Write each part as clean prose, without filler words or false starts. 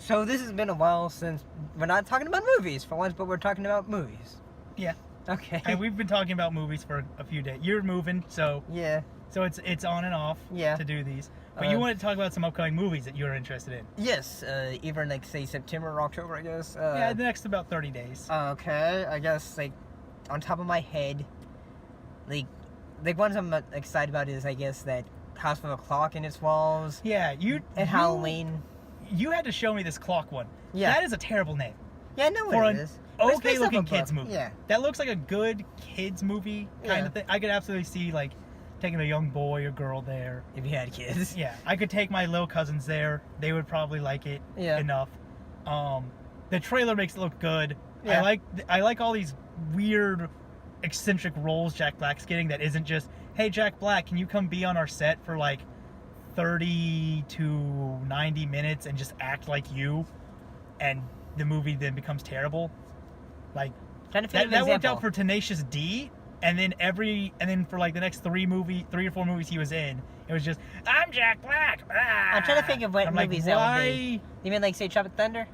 So this has been a while since we're not talking about movies for once, but we're talking about movies. Yeah. Okay. And we've been talking about movies for a few days. You're moving, so Yeah. so it's on and off to do these. But you wanted to talk about some upcoming movies that you're interested in. Yes, either like say September or October, I guess. Yeah, the next about 30 days. Okay, I guess like on top of my head, like ones I'm excited about is I guess that House with a Clock in its walls. Yeah, and Halloween. You had to show me this clock one. Yeah. That is a terrible name. Yeah, I know what it is. Okay looking kids movie. Yeah. That looks like a good kids movie kind of thing. I could absolutely see like taking a young boy or girl there. If you had kids. Yeah. I could take my little cousins there. They would probably like it enough. The trailer makes it look good. Yeah. I like all these weird eccentric roles Jack Black's getting that isn't just, hey Jack Black, can you come be on our set for like 30 to 90 minutes and just act like you, and the movie then becomes terrible. Like that worked out for Tenacious D, and then for like the next 3 or 4 movies he was in, it was just, I'm Jack Black. I'm trying to think of what movies that would be. You mean like say Tropic Thunder?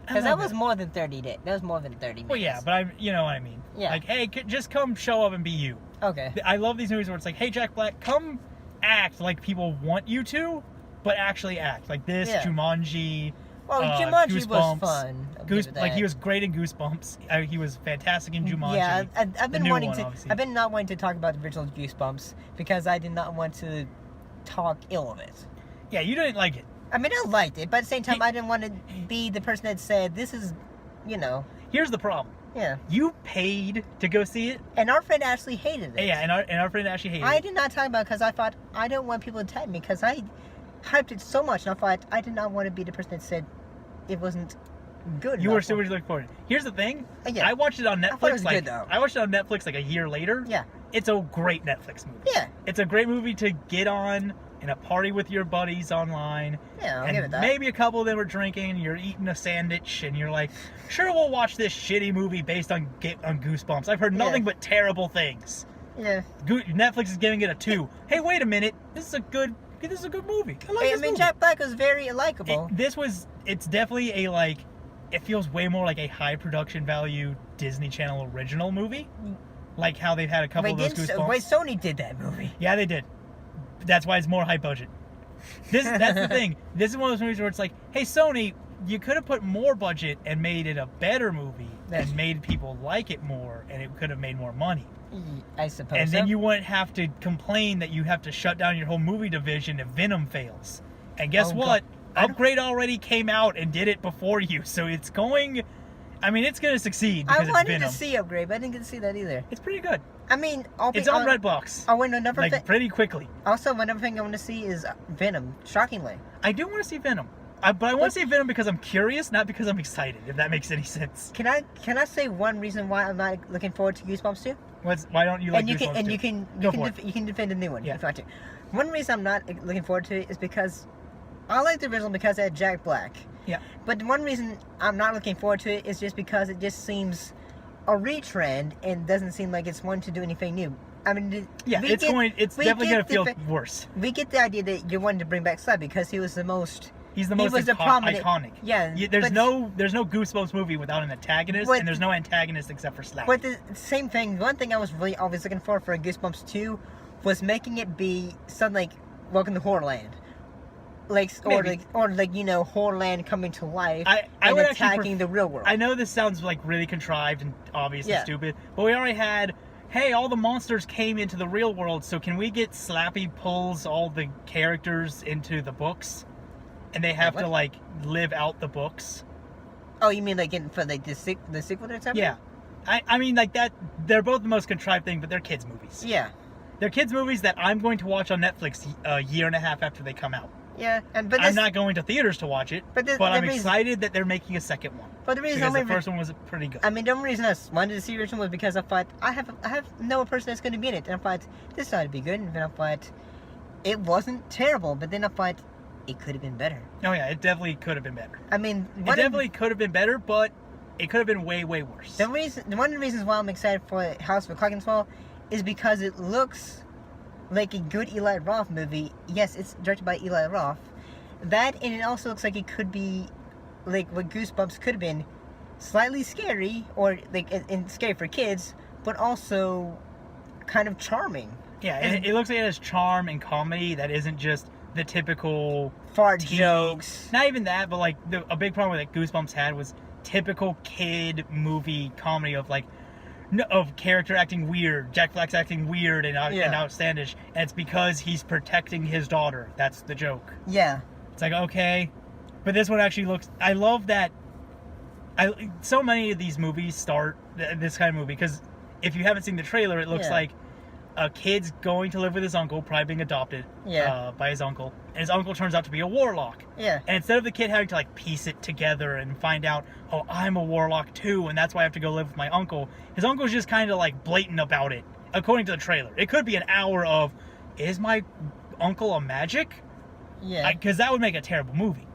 Because that was more than 30 days. That was more than 30 minutes. Well, yeah, but you know what I mean. Yeah. Like, hey, just come show up and be you. Okay. I love these movies where it's like, hey, Jack Black, come act like people want you to, but actually act. Like this, Jumanji. Well, Jumanji Goosebumps. was fun. Like he was great in Goosebumps. He was fantastic in Jumanji. Yeah, I've been obviously. I've been not wanting to talk about the original Goosebumps because I did not want to talk ill of it. Yeah, you didn't like it. I mean, I liked it, but at the same time, I didn't want to be the person that said, this is, Here's the problem. Yeah. You paid to go see it. And our friend Ashley hated it. Yeah, and our friend Ashley hated it. I did not talk about it because I thought, I don't want people to tag me because I hyped it so much, and I thought, I did not want to be the person that said it wasn't good. You were super looking forward to it. Here's the thing. I watched it on Netflix. I thought it was good, though. I watched it on Netflix like a year later. Yeah. It's a great Netflix movie. Yeah. It's a great movie to get on in a party with your buddies online. Yeah, I'll give it that. Maybe a couple of them are drinking and you're eating a sandwich and you're like, sure, we'll watch this shitty movie based on Goosebumps. I've heard nothing but terrible things. Yeah. Netflix is giving it a 2. Hey, wait a minute. This is a good movie. I like this movie. Jack Black was very likable. It's definitely it feels way more like a high production value Disney Channel original movie. Like how they've had a couple of those Goosebumps. Wait, Sony did that movie. Yeah, they did. That's why it's more high budget. That's the thing. This is one of those movies where it's like, hey, Sony, you could have put more budget and made it a better movie and made people like it more, and it could have made more money. I suppose. And then you wouldn't have to complain that you have to shut down your whole movie division if Venom fails. And guess what? Upgrade already came out and did it before you, so it's going. I mean, it's going to succeed because I wanted it's Venom. to see Upgrade, but I didn't get to see that either. It's pretty good. I mean, it's on Redbox. Oh, wait, another thing. Pretty quickly. Also, another thing I want to see is Venom. Shockingly, I do want to see Venom, but I want to see Venom because I'm curious, not because I'm excited. If that makes any sense. Can I say one reason why I'm not looking forward to Goosebumps 2? Why don't you like Goosebumps 2? And you can defend the new one if you want to. One reason I'm not looking forward to it is because I like the original because it had Jack Black. Yeah. But one reason I'm not looking forward to it is just because it just seems a retrend and doesn't seem like it's wanting to do anything new. I mean, it's definitely going to feel worse. We get the idea that you're wanting to bring back Slab because he was the most. He's the most iconic. Yeah. There's no Goosebumps movie without an antagonist, and there's no antagonist except for Slab. But the same thing. One thing I was really always looking for a Goosebumps 2 was making it be something like Welcome to Horrorland. Horrorland coming to life and attacking the real world. I know this sounds like really contrived and obvious and stupid, but we already had, hey, all the monsters came into the real world, so can we get Slappy pulls all the characters into the books, and they have to live out the books? Oh, you mean for the sequel that's happening? Yeah, I mean like that. They're both the most contrived thing, but they're kids movies. Yeah, they're kids movies that I'm going to watch on Netflix a year and a half after they come out. Yeah, but I'm not going to theaters to watch it, but I'm excited that they're making a second one. But the reason because the first one was pretty good. I mean, the only reason I wanted to see the original was because I thought I know a person that's going to be in it, and I thought this ought to be good, and then I thought it wasn't terrible, but then I thought it could have been better. Oh yeah, it definitely could have been better. I mean, it definitely could have been better, but it could have been way, way worse. One of the reasons why I'm excited for House of Clock and Swallow is because it looks like a good Eli Roth movie. Yes, it's directed by Eli Roth. That, and it also looks like it could be like what Goosebumps could have been, slightly scary or like and scary for kids, but also kind of charming. Yeah, it looks like it has charm and comedy that isn't just the typical Fart teen- jokes. Not even that, but like a big problem that Goosebumps had was typical kid movie comedy of like of character acting weird, Jack Black's acting weird and outlandish, and it's because he's protecting his daughter. That's the joke. Yeah. It's like, okay, but this one actually looks. I love that. So many of these movies start this kind of movie because if you haven't seen the trailer, it looks like a kid's going to live with his uncle, probably being adopted by his uncle, and his uncle turns out to be a warlock. Yeah. And instead of the kid having to like piece it together and find out, oh, I'm a warlock too, and that's why I have to go live with my uncle, his uncle's just kind of like blatant about it, according to the trailer. It could be an hour of, is my uncle a magic? Yeah. Because that would make a terrible movie.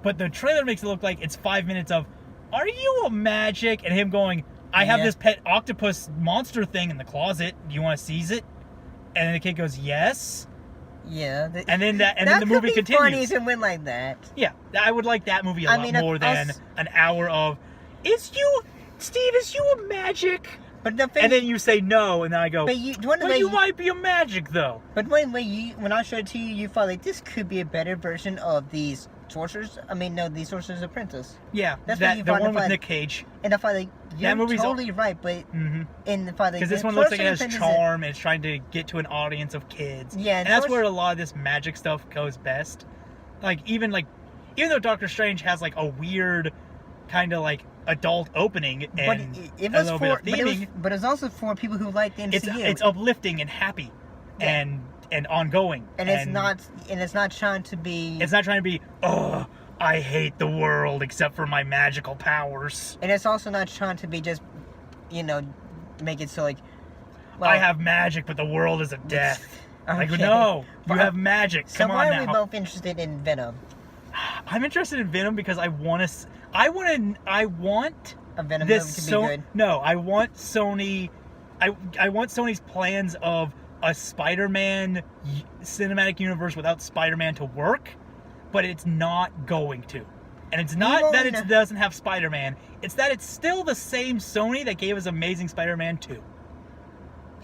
But the trailer makes it look like it's 5 minutes of, are you a magic? And him going, I have this pet octopus monster thing in the closet. Do you want to seize it? And then the kid goes, yes. Yeah. And then the movie continues. Funny if it went like that. Yeah, I would like that movie a lot more than an hour of, Steve, is you a magic? But the thing, and then you say no, and then I go, but you might be a magic though. But when I showed it to you, you thought like this could be a better version of these Sorcerer's. I mean, no, the Sorcerer's Apprentice. Yeah, that's the one with Nick Cage. And I thought like you're totally right, but in the fact because this one looks like it has charm and it's trying to get to an audience of kids. Yeah, and that's where a lot of this magic stuff goes best. Even though Doctor Strange has like a weird kind of like adult opening and it was a little bit of theming, but it's also for people who like the MCU. It's uplifting and happy and ongoing, and it's not trying to be. It's not trying to be. Oh, I hate the world except for my magical powers. And it's also not trying to be just, make it so like. Well, I have magic, but the world is a death. Okay. Like no, you have magic. So Come on now. why are we both interested in Venom? I'm interested in Venom because I want a Venom movie to be good. No, I want Sony. I want Sony's plans of a Spider-Man cinematic universe without Spider-Man to work, but it's not going to. And it's not that it doesn't have Spider-Man. It's that it's still the same Sony that gave us Amazing Spider-Man 2.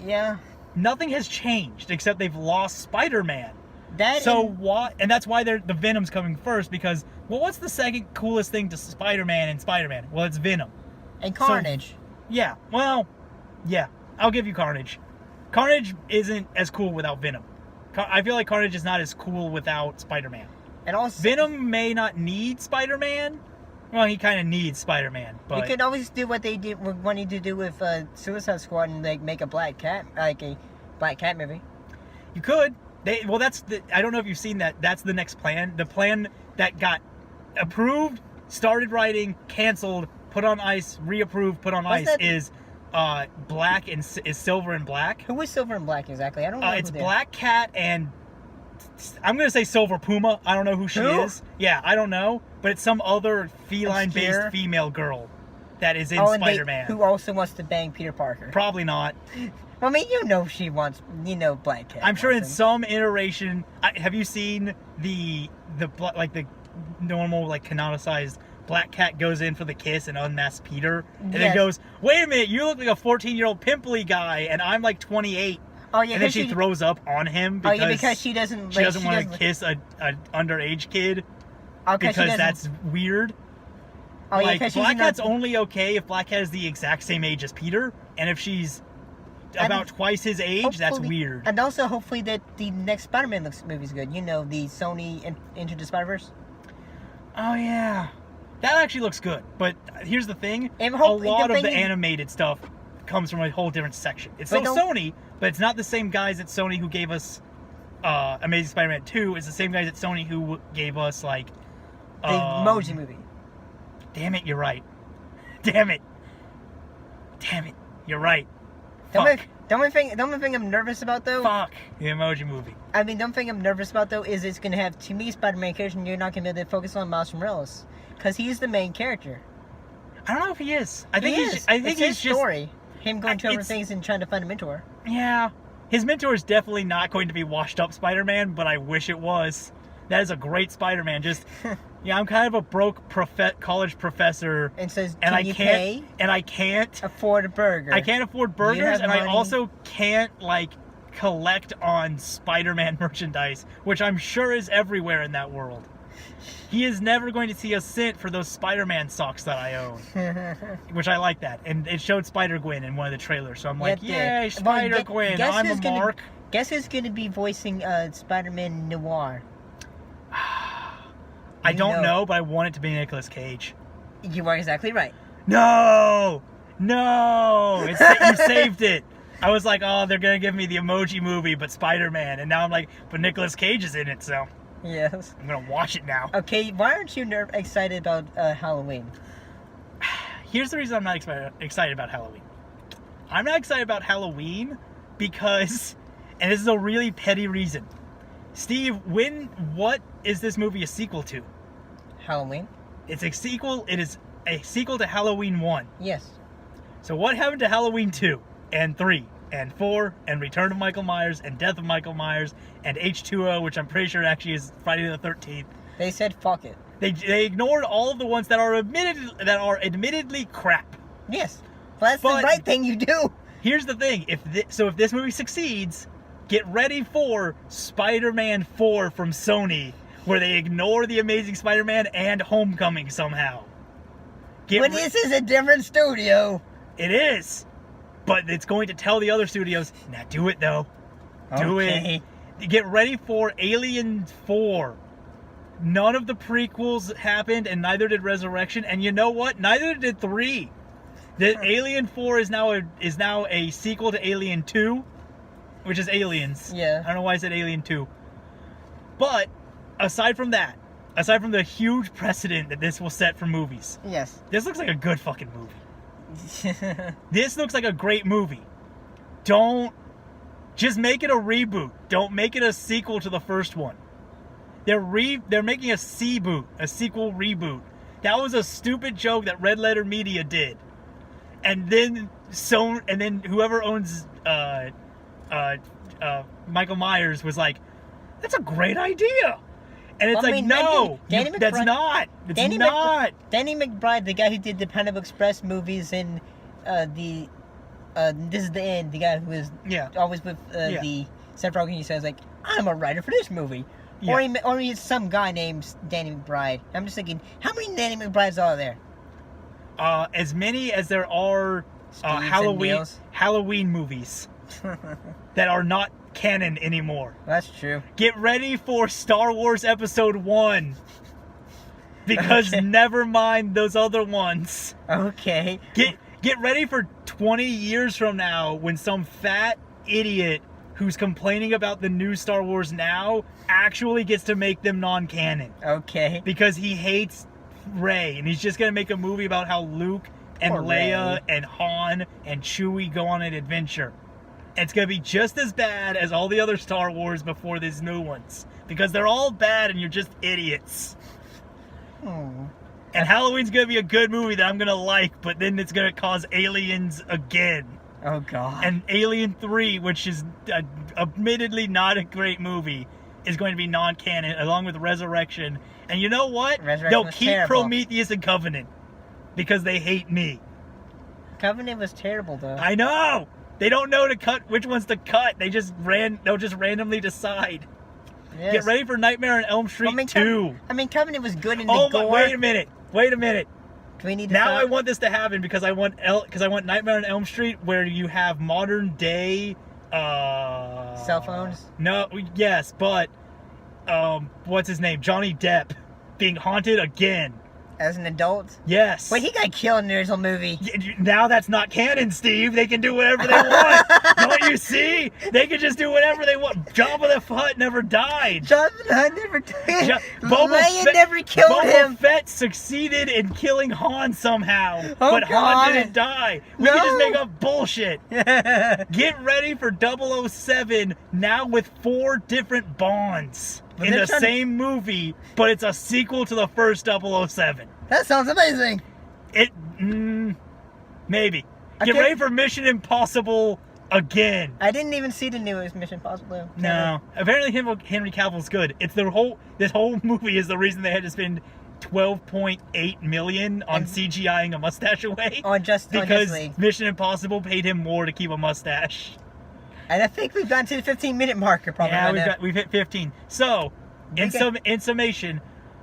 Yeah. Nothing has changed except they've lost Spider-Man. What? And that's why the Venom's coming first because, well, what's the second coolest thing to Spider-Man and Spider-Man? Well, it's Venom. And Carnage. I'll give you Carnage. Carnage isn't as cool without Venom. I feel like Carnage is not as cool without Spider-Man. And also, Venom may not need Spider-Man. Well, he kind of needs Spider-Man, but you could always do what they wanted to do with Suicide Squad and like make a Black Cat movie. You could. I don't know if you've seen that. That's the next plan. The plan that got approved, started writing, canceled, put on ice, reapproved, put on ice is Black and is Silver and Black. Who is Silver and Black exactly? I don't know. It's Black Cat and I'm gonna say Silver Puma. I don't know who she is. Yeah, I don't know, but it's some other feline-based female girl that is in Spider-Man. Who also wants to bang Peter Parker. Probably not. I mean, she wants, Black Cat. I'm sure in some iteration. Have you seen the normal canonicized Black Cat goes in for the kiss and unmasks Peter, and then goes, "Wait a minute, you look like a 14-year-old pimply guy, and I'm like 28." Oh yeah, and then she throws up on him because she doesn't want to kiss a underage kid because that's weird. Oh yeah, Black Cat's only okay if Black Cat is the exact same age as Peter, and if she's about twice his age, that's weird. And also, hopefully, that the next Spider-Man movie is good. The Sony Into the Spider-Verse. Oh yeah, that actually looks good. But here's the thing: a lot of the animated stuff comes from a whole different section. It's still Sony, but it's not the same guys at Sony who gave us Amazing Spider-Man 2. It's the same guys at Sony who gave us the Emoji Movie. Damn it, you're right. Damn it, you're right. The only thing I'm nervous about though. Fuck the Emoji Movie. I mean, the only thing I'm nervous about though is it's gonna have too many Spider-Man characters, and you're not gonna be able to focus on Miles Morales because he's the main character. I don't know if he is. I think he's his story. Him going to over things and trying to find a mentor. Yeah, his mentor is definitely not going to be washed up Spider-Man, but I wish it was. That is a great Spider-Man. Just Yeah, I'm kind of a broke college professor, And says, and I can't afford a burger? I can't afford Do you burgers, have and I money? also can't like collect on Spider-Man merchandise, which I'm sure is everywhere in that world. He is never going to see a cent for those Spider-Man socks that I own, which I like that. And it showed Spider-Gwen in one of the trailers, so I'm like, yay, Spider-Gwen, I'm a mark. Guess who's going to be voicing Spider-Man Noir? I don't know, but I want it to be Nicolas Cage. You are exactly right. No! You saved it. I was like, oh, they're going to give me the Emoji Movie, but Spider-Man. And now I'm like, but Nicolas Cage is in it, so Yes. I'm going to watch it now. Okay, why aren't you excited about Halloween? Here's the reason I'm not excited about Halloween. I'm not excited about Halloween because, and this is a really petty reason. Steve, what is this movie a sequel to? Halloween? It's a sequel. It is a sequel to Halloween 1. Yes. So what happened to Halloween 2 and 3 and 4 and Return of Michael Myers and Death of Michael Myers and H2O, which I'm pretty sure actually is Friday the 13th. They said fuck it. They ignored all of the ones that are admittedly crap. Yes. Well, that's the right thing you do. Here's the thing. If this movie succeeds, get ready for Spider-Man 4 from Sony, where they ignore the Amazing Spider-Man and Homecoming somehow. But this is a different studio. It is. But it's going to tell the other studios, now do it though. Do it. Get ready for Alien 4. None of the prequels happened, and neither did Resurrection. And you know what? Neither did 3. The Alien 4 is now a sequel to Alien 2, which is Aliens. Yeah. I don't know why I said Alien 2. But aside from the huge precedent that this will set for movies, yes, this looks like a good fucking movie. This looks like a great movie. Don't just make it a reboot. Don't make it a sequel to the first one. They're making a sequel reboot. That was a stupid joke that Red Letter Media did. And then whoever owns Michael Myers was like, that's a great idea. And it's no, that's not. It's not. Danny McBride, the guy who did the Pineapple Express movies and This Is the End, the guy who was always with the Seth Rogen, he says like, I'm a writer for this movie. Yeah. Or he's some guy named Danny McBride. I'm just thinking, how many Danny McBrides are there? As many as there are Halloween movies that are not canon anymore. That's true. Get ready for Star Wars Episode 1. Because never mind those other ones. Okay. Get ready for 20 years from now when some fat idiot who's complaining about the new Star Wars now actually gets to make them non-canon. Okay. Because he hates Rey, and he's just going to make a movie about how Luke and Leia and Han and Chewie go on an adventure. It's going to be just as bad as all the other Star Wars before these new ones. Because they're all bad and you're just idiots. And Halloween's going to be a good movie that I'm going to like, but then it's going to cause aliens again. Oh, God. And Alien 3, which is admittedly not a great movie, is going to be non-canon, along with Resurrection. And you know what? They'll keep terrible. Prometheus and Covenant. Because they hate me. Covenant was terrible, though. I know! They don't know which ones to cut. They'll just randomly decide. Yes. Get ready for Nightmare on Elm Street 2. Covenant was good in the gore. Wait a minute. Do we need to now stop? I want this to happen because I want Nightmare on Elm Street where you have modern day cell phones? No, yes, but what's his name? Johnny Depp being haunted again. As an adult? Yes. Wait, he got killed in the original movie. Now that's not canon, Steve. They can do whatever they want. Don't you see? They can just do whatever they want. Jabba the Hutt never died. Jabba the Hutt never died. Leia never killed him. Boba Fett succeeded in killing Han somehow. But Han didn't die. We can just make up bullshit. Get ready for 007 now with 4 different Bonds. In the same movie, but it's a sequel to the first 007. That sounds amazing. Maybe. Get ready for Mission Impossible again. I didn't even see the newest Mission Impossible. No. Apparently Henry Cavill's good. It's this whole movie is the reason they had to spend $12.8 million on CGIing a mustache away. Because Mission Impossible paid him more to keep a mustache. And I think we've gotten to the 15-minute marker probably. Yeah, we've hit 15. So, in summation,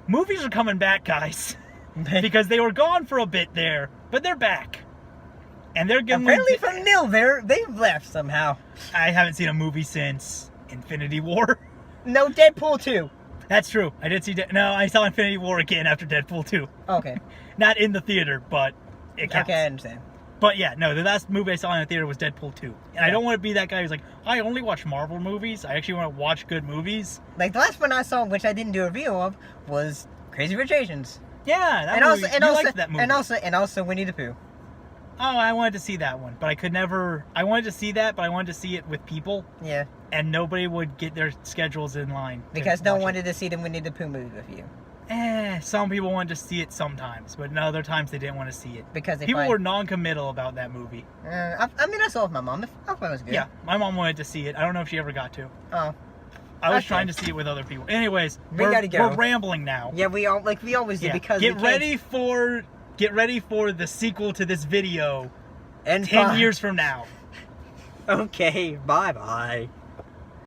movies are coming back, guys. Because they were gone for a bit there, but they're back. And they're getting... Apparently from nil, they've left somehow. I haven't seen a movie since Infinity War. No, Deadpool 2. That's true. I did see... No, I saw Infinity War again after Deadpool 2. Okay. Not in the theater, but it counts. Okay, I understand. But yeah, no, the last movie I saw in the theater was Deadpool 2. And I don't want to be that guy who's like, I only watch Marvel movies. I actually want to watch good movies. Like, the last one I saw, which I didn't do a review of, was Crazy Rich Asians. Yeah, that movie. You liked that movie. And also Winnie the Pooh. Oh, I wanted to see that one, but I could never... I wanted to see that, but I wanted to see it with people. Yeah. And nobody would get their schedules in line. Because no one wanted to see the Winnie the Pooh movie with you. Some people wanted to see it sometimes, but other times they didn't want to see it. Because people were non-committal about that movie. I mean, I saw it with my mom. I thought it was good. Yeah, my mom wanted to see it. I don't know if she ever got to. Oh. I was trying to see it with other people. Anyways, we gotta go. We're rambling now. Yeah, we always do because get ready for the sequel to this video. And 10 years from now. Okay, bye-bye.